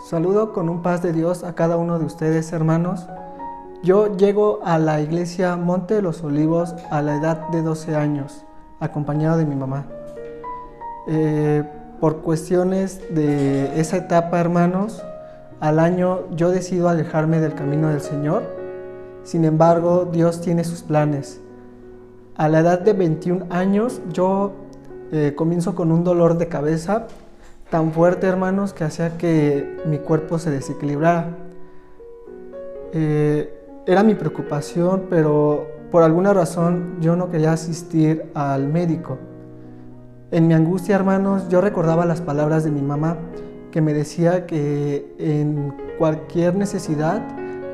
Saludo con un paz de Dios a cada uno de ustedes, hermanos. Yo llego a la iglesia Monte de los Olivos a la edad de 12 años, acompañado de mi mamá. Por cuestiones de esa etapa, hermanos, al año yo decido alejarme del camino del Señor. Sin embargo, Dios tiene sus planes. A la edad de 21 años, yo comienzo con un dolor de cabeza tan fuerte, hermanos, que hacía que mi cuerpo se desequilibrara. Era mi preocupación, pero por alguna razón yo no quería asistir al médico. En mi angustia, hermanos, yo recordaba las palabras de mi mamá, que me decía que en cualquier necesidad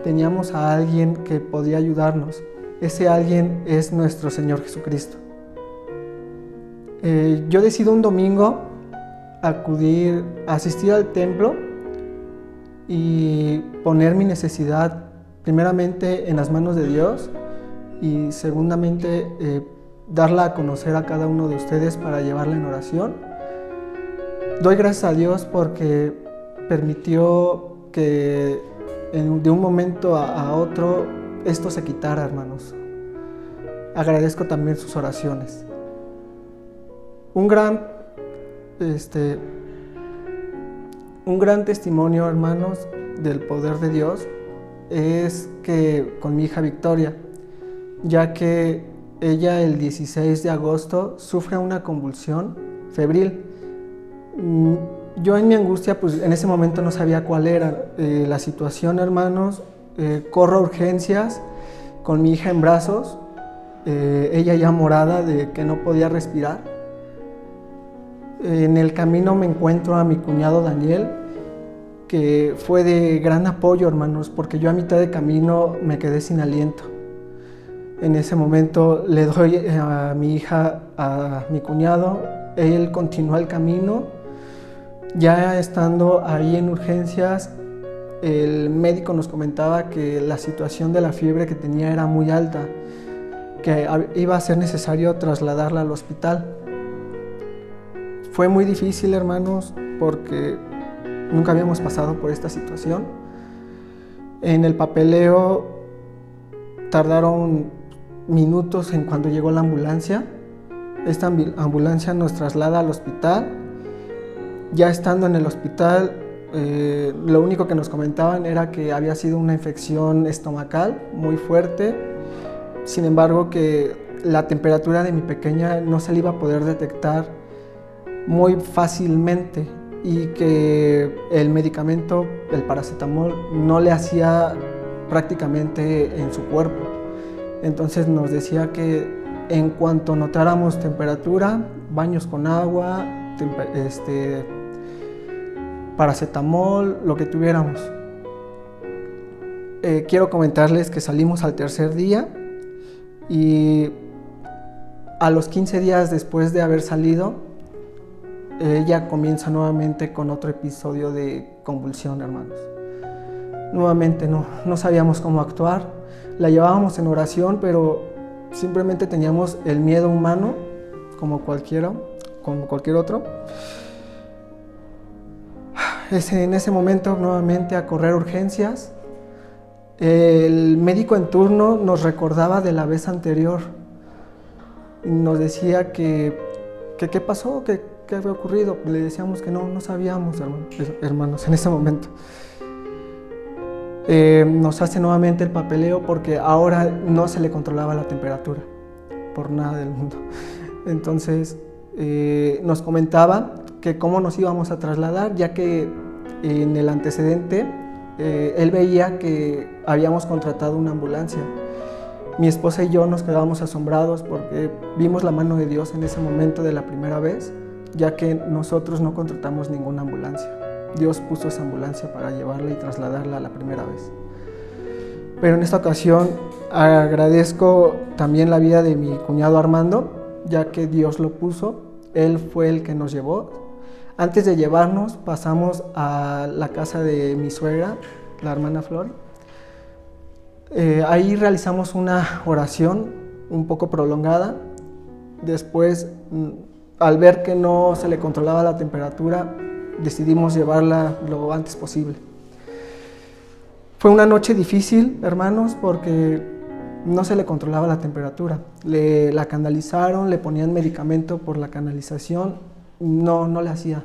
teníamos a alguien que podía ayudarnos. Ese alguien es nuestro Señor Jesucristo. Yo decido un domingo asistir al templo y poner mi necesidad primeramente en las manos de Dios y segundamente darla a conocer a cada uno de ustedes para llevarla en oración. Doy gracias a Dios porque permitió que de un momento a otro esto se quitara, hermanos. Agradezco también sus oraciones. Un gran testimonio, hermanos, del poder de Dios es que con mi hija Victoria, ya que ella el 16 de agosto sufre una convulsión febril. Yo en mi angustia, pues en ese momento no sabía cuál era la situación, hermanos. Corro a urgencias con mi hija en brazos, ella ya morada de que no podía respirar. En el camino me encuentro a mi cuñado Daniel, que fue de gran apoyo, hermanos, porque yo a mitad de camino me quedé sin aliento. En ese momento le doy a mi hija a mi cuñado, él continúa el camino. Ya estando ahí en urgencias, el médico nos comentaba que la situación de la fiebre que tenía era muy alta, que iba a ser necesario trasladarla al hospital. Fue muy difícil, hermanos, porque nunca habíamos pasado por esta situación. En el papeleo tardaron minutos en cuando llegó la ambulancia. Esta ambulancia nos traslada al hospital. Ya estando en el hospital, lo único que nos comentaban era que había sido una infección estomacal muy fuerte. Sin embargo, que la temperatura de mi pequeña no se le iba a poder detectar muy fácilmente y que el medicamento, el paracetamol, no le hacía prácticamente en su cuerpo. Entonces nos decía que en cuanto notáramos temperatura, baños con agua, paracetamol, lo que tuviéramos. Quiero comentarles que salimos al tercer día y a los 15 días después de haber salido, ella comienza nuevamente con otro episodio de convulsión, hermanos. Nuevamente no sabíamos cómo actuar. La llevábamos en oración, pero simplemente teníamos el miedo humano, como cualquier otro. En ese momento, nuevamente a correr urgencias. El médico en turno nos recordaba de la vez anterior. Nos decía que qué pasó, ¿Qué había ocurrido? Le decíamos que no sabíamos, hermanos, en ese momento. Nos hace nuevamente el papeleo porque ahora no se le controlaba la temperatura, por nada del mundo. Entonces nos comentaba que cómo nos íbamos a trasladar, ya que en el antecedente él veía que habíamos contratado una ambulancia. Mi esposa y yo nos quedábamos asombrados porque vimos la mano de Dios en ese momento de la primera vez, ya que nosotros no contratamos ninguna ambulancia. Dios puso esa ambulancia para llevarla y trasladarla la primera vez. Pero en esta ocasión agradezco también la vida de mi cuñado Armando, ya que Dios lo puso. Él fue el que nos llevó. Antes de llevarnos, pasamos a la casa de mi suegra, la hermana Flor. Ahí realizamos una oración un poco prolongada. Después, al ver que no se le controlaba la temperatura, decidimos llevarla lo antes posible. Fue una noche difícil, hermanos, porque no se le controlaba la temperatura. La canalizaron, le ponían medicamento por la canalización, no le hacía.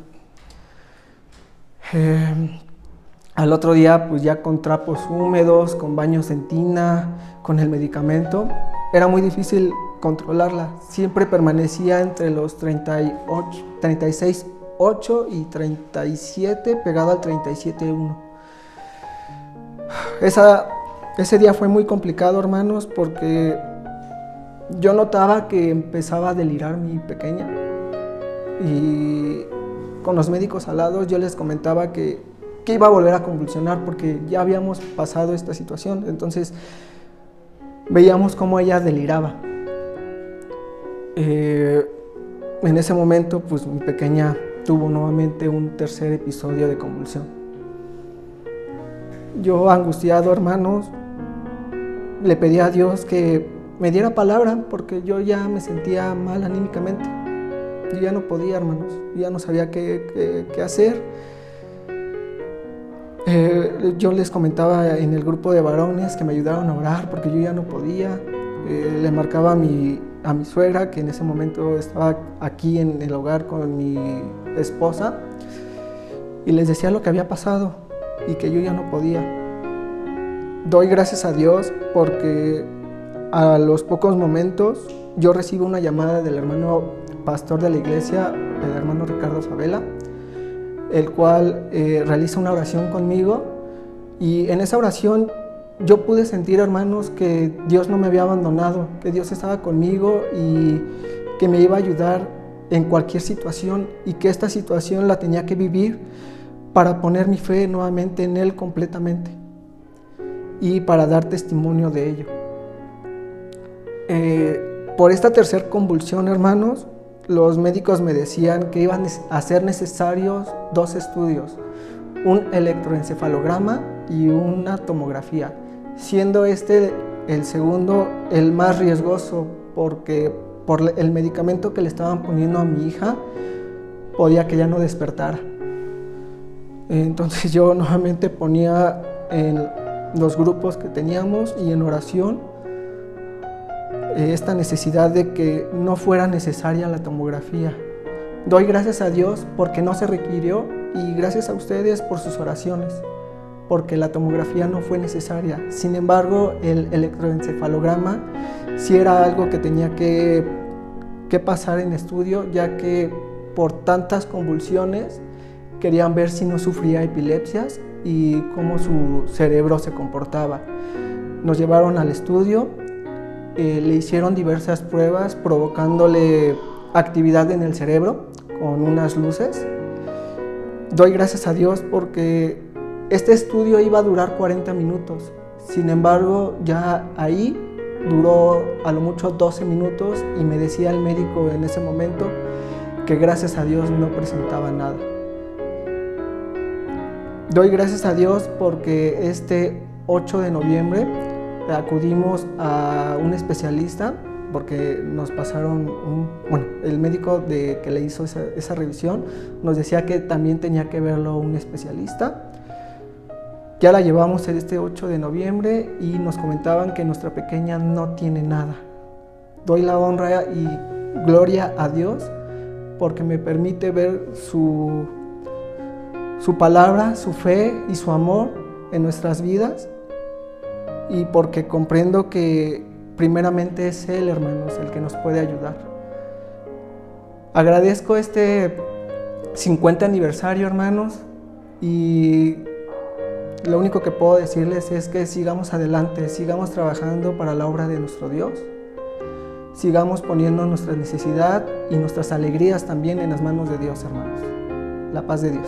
Al otro día, pues ya con trapos húmedos, con baños en tina, con el medicamento, era muy difícil controlarla. Siempre permanecía entre los 36,8 y 37, pegado al 37,1. Ese día fue muy complicado, hermanos, porque yo notaba que empezaba a delirar mi pequeña. Y con los médicos al lado yo les comentaba que iba a volver a convulsionar porque ya habíamos pasado esta situación. Entonces veíamos cómo ella deliraba. En ese momento, pues mi pequeña tuvo nuevamente un tercer episodio de convulsión. Yo, angustiado, hermanos, le pedí a Dios que me diera palabra porque yo ya me sentía mal anímicamente. Yo ya no podía, hermanos, ya no sabía qué hacer. Yo les comentaba en el grupo de varones que me ayudaron a orar porque yo ya no podía. Le marcaba a mi suegra, que en ese momento estaba aquí en el hogar con mi esposa, y les decía lo que había pasado y que yo ya no podía. Doy gracias a Dios porque a los pocos momentos yo recibo una llamada del hermano pastor de la iglesia, el hermano Ricardo Favela, el cual realiza una oración conmigo, y en esa oración yo pude sentir, hermanos, que Dios no me había abandonado, que Dios estaba conmigo y que me iba a ayudar en cualquier situación, y que esta situación la tenía que vivir para poner mi fe nuevamente en Él completamente y para dar testimonio de ello. Por esta tercera convulsión, hermanos, los médicos me decían que iban a ser necesarios 2 estudios, un electroencefalograma y una tomografía, siendo este el segundo el más riesgoso, porque por el medicamento que le estaban poniendo a mi hija podía que ya no despertara. Entonces yo nuevamente ponía en los grupos que teníamos y en oración esta necesidad de que no fuera necesaria la tomografía. Doy gracias a Dios porque no se requirió, y gracias a ustedes por sus oraciones, porque la tomografía no fue necesaria. Sin embargo, el electroencefalograma sí era algo que tenía que pasar en estudio, ya que por tantas convulsiones querían ver si no sufría epilepsias y cómo su cerebro se comportaba. Nos llevaron al estudio, le hicieron diversas pruebas provocándole actividad en el cerebro con unas luces. Doy gracias a Dios porque este estudio iba a durar 40 minutos. Sin embargo, ya ahí duró a lo mucho 12 minutos y me decía el médico en ese momento que gracias a Dios no presentaba nada. Doy gracias a Dios porque este 8 de noviembre acudimos a un especialista porque nos pasaron el médico que le hizo esa revisión nos decía que también tenía que verlo un especialista. Ya la llevamos este 8 de noviembre y nos comentaban que nuestra pequeña no tiene nada. Doy la honra y gloria a Dios porque me permite ver su palabra, su fe y su amor en nuestras vidas, y porque comprendo que primeramente es Él, hermanos, el que nos puede ayudar. Agradezco este 50 aniversario, hermanos, y lo único que puedo decirles es que sigamos adelante, sigamos trabajando para la obra de nuestro Dios, sigamos poniendo nuestra necesidad y nuestras alegrías también en las manos de Dios, hermanos. La paz de Dios.